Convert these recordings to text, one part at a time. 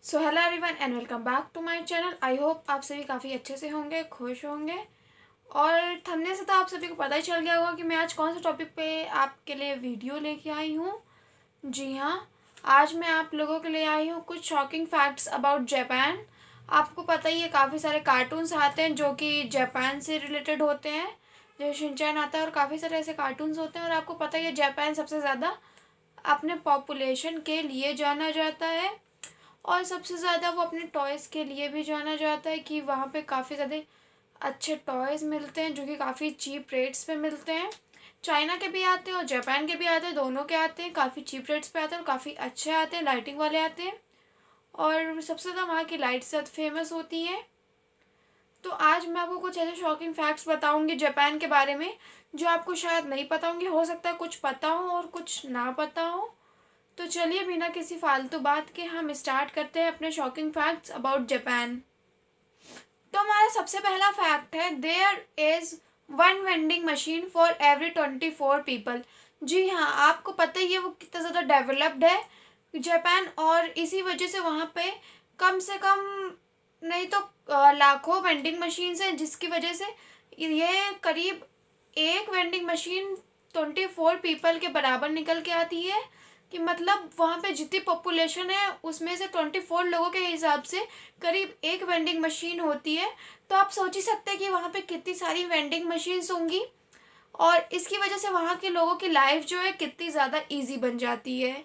So hello everyone and welcome back to my channel. I hope आप सभी काफ़ी अच्छे से होंगे, खुश होंगे। और थंबनेल से तो आप सभी को पता ही चल गया होगा कि मैं आज कौन से टॉपिक पे आपके लिए वीडियो लेके आई हूँ। जी हाँ, आज मैं आप लोगों के लिए आई हूँ कुछ शॉकिंग फैक्ट्स अबाउट जापान। आपको पता ही है काफ़ी सारे कार्टून्स आते हैं जो कि जापान से रिलेटेड होते हैं, जैसे शिनचैन आता है और काफ़ी सारे ऐसे कार्टून्स होते हैं। और आपको पता ही है जापान सबसे ज़्यादा अपने पॉपुलेशन के लिए जाना जाता है और सबसे ज़्यादा वो अपने टॉयज़ के लिए भी जाना जाता है कि वहाँ पे काफ़ी ज़्यादा अच्छे टॉयज़ मिलते हैं जो कि काफ़ी चीप रेट्स पे मिलते हैं। चाइना के भी आते हैं और जापान के भी आते हैं, दोनों के आते हैं। काफ़ी चीप रेट्स पे आते हैं और काफ़ी अच्छे आते हैं, लाइटिंग वाले आते हैं। और सबसे ज़्यादा वहाँ की लाइट्स ज़्यादा फेमस होती हैं। तो आज मैं आपको कुछ ऐसे शॉकिंग फैक्ट्स बताऊँगी जापान के बारे में जो आपको शायद नहीं पता होंगे। हो सकता है कुछ पता हो और कुछ ना पता हो। तो चलिए बिना किसी फालतू बात के हम स्टार्ट करते हैं अपने शॉकिंग फैक्ट्स अबाउट जापान। तो हमारा सबसे पहला फैक्ट है, there is one vending machine for every 24 people. जी हाँ, आपको पता ही है वो कितना ज़्यादा डेवलप्ड है जापान, और इसी वजह से वहाँ पे कम से कम नहीं तो लाखों वेंडिंग मशीन्स हैं, जिसकी वजह से ये करीब एक वेंडिंग मशीन 24 पीपल के बराबर निकल के आती है। कि मतलब वहाँ पे जितनी पॉपुलेशन है उसमें से 24 लोगों के हिसाब से करीब एक वेंडिंग मशीन होती है। तो आप सोच ही सकते हैं कि वहाँ पे कितनी सारी वेंडिंग मशीन्स होंगी, और इसकी वजह से वहाँ के लोगों की लाइफ जो है कितनी ज़्यादा इजी बन जाती है।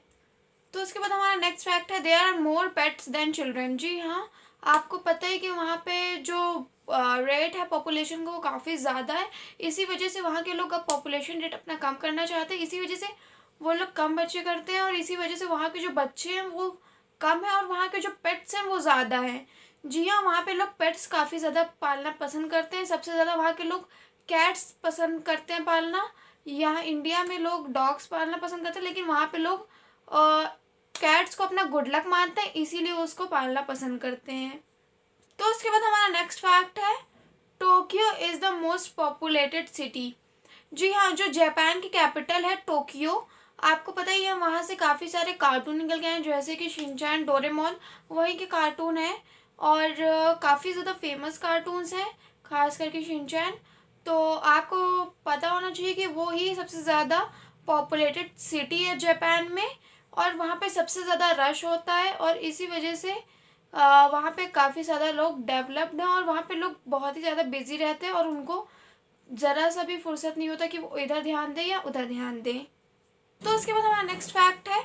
तो उसके बाद हमारा नेक्स्ट फैक्ट है, there are more pets than children. जी हाँ, आपको पता है कि वहाँ पे जो रेट है पॉपुलेशन का वो काफ़ी ज़्यादा है। इसी वजह से वहाँ के लोग अब पॉपुलेशन रेट अपना कम करना चाहते हैं, इसी वजह से वो लोग कम बच्चे करते हैं, और इसी वजह से वहाँ के जो बच्चे हैं वो कम है और वहाँ के जो पेट्स हैं वो ज़्यादा हैं। जी हाँ, वहाँ पे लोग पेट्स काफ़ी ज़्यादा पालना पसंद करते हैं। सबसे ज़्यादा वहाँ के लोग कैट्स पसंद करते हैं पालना। यहाँ इंडिया में लोग डॉग्स पालना पसंद करते हैं, लेकिन वहाँ पे लोग कैट्स को अपना गुड लक मानते हैं, इसीलिए उसको पालना पसंद करते हैं। तो उसके बाद हमारा नेक्स्ट फैक्ट है, Tokyo is the most populated city. जी हाँ, जो जापान की कैपिटल है टोक्यो, आपको पता ही है वहाँ से काफ़ी सारे कार्टून निकल गए हैं, जैसे कि शिनचैन, डोरेमोन वहीं के कार्टून हैं। और काफ़ी ज़्यादा फेमस कार्टून्स हैं, खास करके शिनचैन। तो आपको पता होना चाहिए कि वो ही सबसे ज़्यादा पॉपुलेटेड सिटी है जापान में, और वहाँ पे सबसे ज़्यादा रश होता है, और इसी वजह से वहाँ पे काफ़ी ज़्यादा लोग डेवलप्ड हैं, और वहाँ पे लोग बहुत ही ज़्यादा बिजी रहते हैं और उनको ज़रा सा भी फुर्सत नहीं होता कि वो इधर ध्यान दें या उधर ध्यान दें। तो उसके बाद हमारा नेक्स्ट फैक्ट है,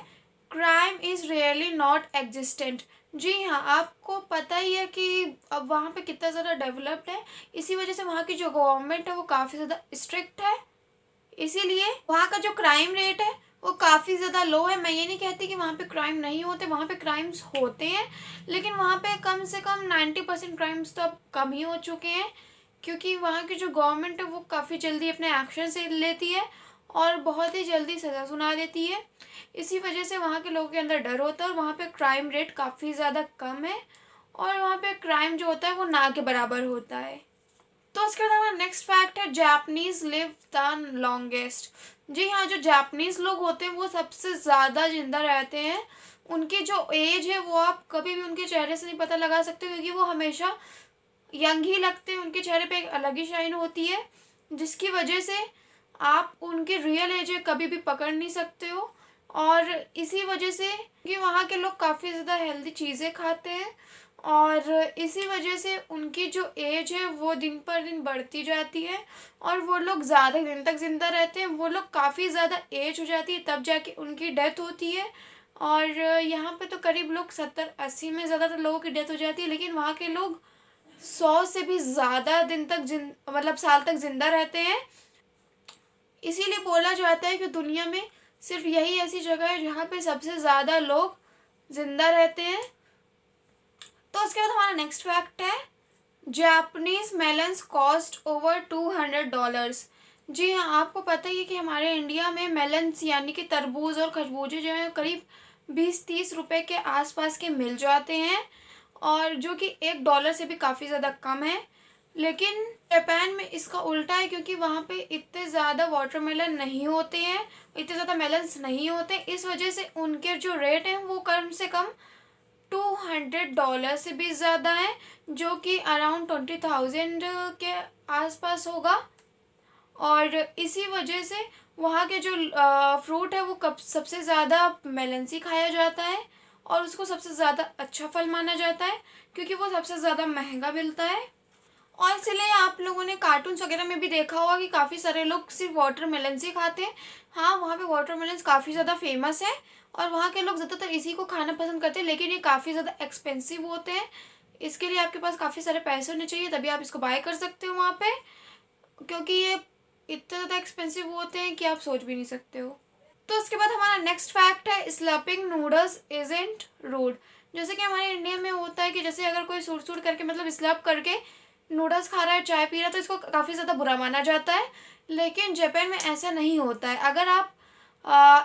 crime is really not existent. जी हाँ, आपको पता ही है कि अब वहाँ पे कितना ज़्यादा डेवलप्ड है, इसी वजह से वहाँ की जो गवर्नमेंट है वो काफ़ी ज़्यादा स्ट्रिक्ट है, इसीलिए वहाँ का जो क्राइम रेट है वो काफ़ी ज़्यादा लो है। मैं ये नहीं कहती कि वहाँ पे क्राइम नहीं होते, वहाँ पे क्राइम्स होते हैं, लेकिन वहाँ पे कम से कम 90% क्राइम्स तो अब कम ही हो चुके हैं, क्योंकि वहाँ की जो गवर्नमेंट है वो काफ़ी जल्दी अपने एक्शन से लेती है और बहुत ही जल्दी सज़ा सुना देती है। इसी वजह से वहाँ के लोगों के अंदर डर होता है, और वहाँ पे क्राइम रेट काफ़ी ज़्यादा कम है, और वहाँ पे क्राइम जो होता है वो ना के बराबर होता है। तो उसके बाद हमारा नेक्स्ट फैक्ट है, जापनीज लिव द लॉन्गेस्ट। जी हाँ, जो जापनीज लोग होते हैं वो सबसे ज़्यादा जिंदा रहते हैं। उनकी जो एज है वो आप कभी भी उनके चेहरे से नहीं पता लगा सकते, क्योंकि वो हमेशा यंग ही लगते हैं। उनके चेहरे पे एक अलग ही शाइन होती है, जिसकी वजह से आप उनकी रियल एज कभी भी पकड़ नहीं सकते हो। और इसी वजह से कि वहाँ के लोग काफ़ी ज़्यादा हेल्दी चीज़ें खाते हैं, और इसी वजह से उनकी जो एज है वो दिन पर दिन बढ़ती जाती है, और वो लोग ज़्यादा दिन तक ज़िंदा रहते हैं। वो लोग काफ़ी ज़्यादा एज हो जाती है तब जाके उनकी डेथ होती है। और यहाँ पे तो करीब लोग 70-80 में ज़्यादातर लोगों की डेथ हो जाती है, लेकिन वहाँ के लोग 100 से भी ज़्यादा दिन तक मतलब साल तक ज़िंदा रहते हैं। इसीलिए बोला जाता है कि दुनिया में सिर्फ यही ऐसी जगह है जहाँ पे सबसे ज़्यादा लोग ज़िंदा रहते हैं। तो उसके बाद हमारा नेक्स्ट फैक्ट है, जापनीज मेलन्स कॉस्ट ओवर $200। जी हाँ, आपको पता ही है कि हमारे इंडिया में मेलन्स यानी कि तरबूज और खरबूजे जो हैं करीब 20-30 रुपए के आसपास के मिल जाते हैं, और जो कि $1 से भी काफ़ी ज़्यादा कम है। लेकिन जापान में इसका उल्टा है, क्योंकि वहाँ पे इतने ज़्यादा वाटरमेलन नहीं होते हैं, इतने ज़्यादा मेलन्स नहीं होते, इस वजह से उनके जो रेट हैं वो कम से कम $500 से भी ज़्यादा है, जो कि अराउंड 20,000 के आसपास होगा। और इसी वजह से वहाँ के जो फ्रूट है वो कब सबसे ज़्यादा मेलन खाया जाता है और उसको सबसे ज़्यादा अच्छा फल माना जाता है, क्योंकि वो सबसे ज़्यादा महंगा मिलता है। और इसलिए आप लोगों ने कार्टून्स वगैरह में भी देखा होगा कि काफ़ी सारे लोग सिर्फ वाटरमेलन ही खाते हैं। हाँ, वहाँ पे वाटरमेलन काफ़ी ज़्यादा फेमस है और वहाँ के लोग ज़्यादातर इसी को खाना पसंद करते हैं, लेकिन ये काफ़ी ज़्यादा एक्सपेंसिव होते हैं। इसके लिए आपके पास काफ़ी सारे पैसे होने चाहिए, तभी आप इसको बाय कर सकते हो वहाँ पे, क्योंकि ये इतने ज़्यादा एक्सपेंसिव होते हैं कि आप सोच भी नहीं सकते हो। तो उसके बाद हमारा नेक्स्ट फैक्ट है, स्लर्पिंग नूडल्स इजंट रूड। जैसे कि हमारे इंडिया में होता है कि जैसे अगर कोई सुड़ सुड़ करके मतलब स्लर्प करके नूडल्स खा रहा है, चाय पी रहा है, तो इसको काफ़ी ज़्यादा बुरा माना जाता है। लेकिन जापान में ऐसा नहीं होता है। अगर आप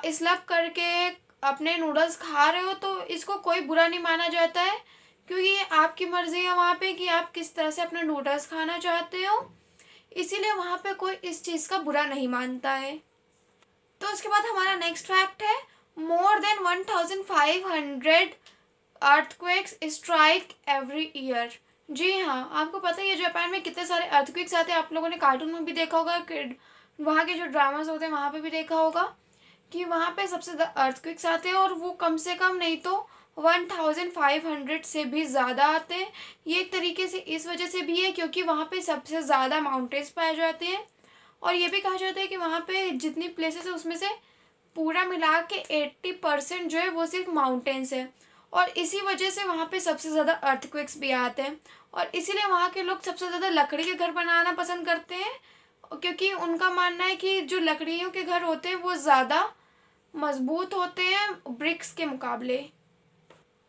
स्लर्प करके अपने नूडल्स खा रहे हो तो इसको कोई बुरा नहीं माना जाता है, क्योंकि ये आपकी मर्ज़ी है वहाँ पे कि आप किस तरह से अपने नूडल्स खाना चाहते हो। इसीलिए वहाँ पे कोई इस चीज़ का बुरा नहीं मानता है। तो उसके बाद हमारा नेक्स्ट फैक्ट है, more than 1,500 earthquakes strike every year. जी हाँ, आपको पता ही है जापान में कितने सारे अर्थक्वेक्स आते हैं। आप लोगों ने कार्टून में भी देखा होगा, वहाँ के जो ड्रामास होते हैं वहाँ पे भी देखा होगा कि वहाँ पे सबसे ज़्यादा अर्थक्वेक्स आते हैं, और वो कम से कम नहीं तो 1,500 से भी ज़्यादा आते हैं। ये एक तरीके से इस वजह से भी है क्योंकि वहाँ पे सबसे ज़्यादा माउंटेन्स पाए जाते हैं, और ये भी कहा जाता है कि वहाँ पे जितनी प्लेसेस है उसमें से पूरा मिला के 80% जो है वो सिर्फ माउंटेन्स है, और इसी वजह से वहाँ पे सबसे ज़्यादा अर्थक्वेक्स भी आते हैं। और इसीलिए वहाँ के लोग सबसे ज़्यादा लकड़ी के घर बनाना पसंद करते हैं, क्योंकि उनका मानना है कि जो लकड़ियों के घर होते हैं वो ज़्यादा मजबूत होते हैं ब्रिक्स के मुकाबले।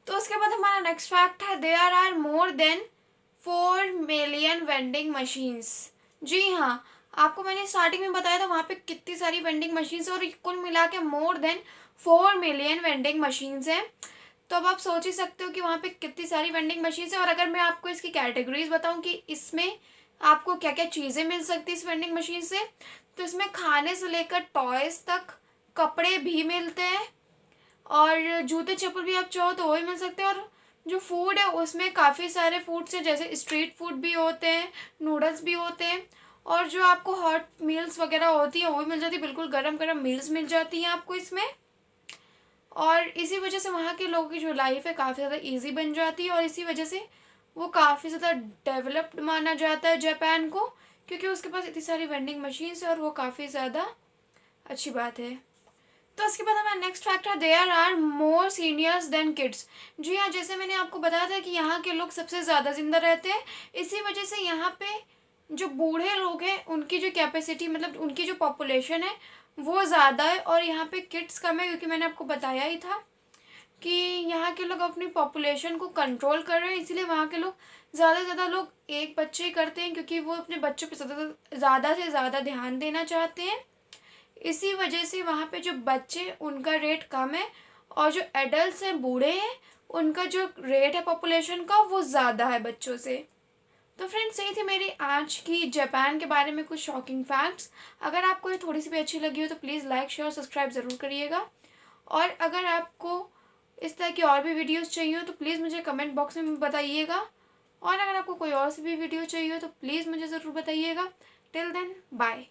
तो उसके बाद हमारा नेक्स्ट फैक्ट है, there are more than 4 million vending machines. जी हाँ, आपको मैंने स्टार्टिंग में बताया था वहाँ पे कितनी सारी वेंडिंग मशीन्स, और कुल मिला के मोर देन 4 मिलियन वेंडिंग मशीन्स हैं। तो अब आप सोच ही सकते हो कि वहाँ पे कितनी सारी वेंडिंग मशीन्स हैं। और अगर मैं आपको इसकी कैटेगरीज बताऊँ कि इसमें आपको क्या क्या चीज़ें मिल सकती है इस वेंडिंग मशीन से, तो इसमें खाने से लेकर टॉयज़ तक, कपड़े भी मिलते हैं, और जूते चप्पल भी आप चाहो तो वो भी मिल सकते हैं। और जो फूड है उसमें काफ़ी सारे फूड्स हैं, जैसे स्ट्रीट फूड भी होते हैं, नूडल्स भी होते हैं, और जो आपको हॉट मील्स वगैरह होती हैं वो भी मिल जाती है, बिल्कुल गरम गरम मील्स मिल जाती हैं आपको इसमें। और इसी वजह से वहाँ के लोगों की जो लाइफ है काफ़ी ज़्यादा इजी बन जाती है, और इसी वजह से वो काफ़ी ज़्यादा डेवलप्ड माना जाता है जापान को, क्योंकि उसके पास इतनी सारी वेंडिंग मशीन्स है, और वो काफ़ी ज़्यादा अच्छी बात है। तो इसके बाद हमारा नेक्स्ट फैक्ट है, there are more seniors than kids. जी हाँ, जैसे मैंने आपको बताया था कि यहाँ के लोग सबसे ज़्यादा जिंदा रहते हैं, इसी वजह से यहाँ पे जो बूढ़े लोग हैं उनकी जो कैपेसिटी मतलब उनकी जो पॉपुलेशन है वो ज़्यादा है, और यहाँ पे किड्स कम है, क्योंकि मैंने आपको बताया ही था कि यहाँ के लोग अपनी पॉपुलेशन को कंट्रोल कर रहे हैं। इसलिए वहाँ के लोग ज़्यादा से ज़्यादा लोग एक बच्चे ही करते हैं, क्योंकि वो अपने बच्चों पर ज़्यादा से ज़्यादा ध्यान देना चाहते हैं। इसी वजह से वहाँ पे जो बच्चे उनका रेट कम है, और जो एडल्ट्स हैं बूढ़े हैं उनका जो रेट है पॉपुलेशन का वो ज़्यादा है बच्चों से। तो फ्रेंड्स, यही थी मेरी आज की जापान के बारे में कुछ शॉकिंग फैक्ट्स। अगर आपको ये थोड़ी सी भी अच्छी लगी हो तो प्लीज़ लाइक शेयर सब्सक्राइब ज़रूर करिएगा, और अगर आपको इस तरह की और भी वीडियोस चाहिए हो तो प्लीज़ मुझे कमेंट बॉक्स में बताइएगा, और अगर आपको कोई और सी भी वीडियो चाहिए हो तो प्लीज़ मुझे ज़रूर बताइएगा। Till then bye.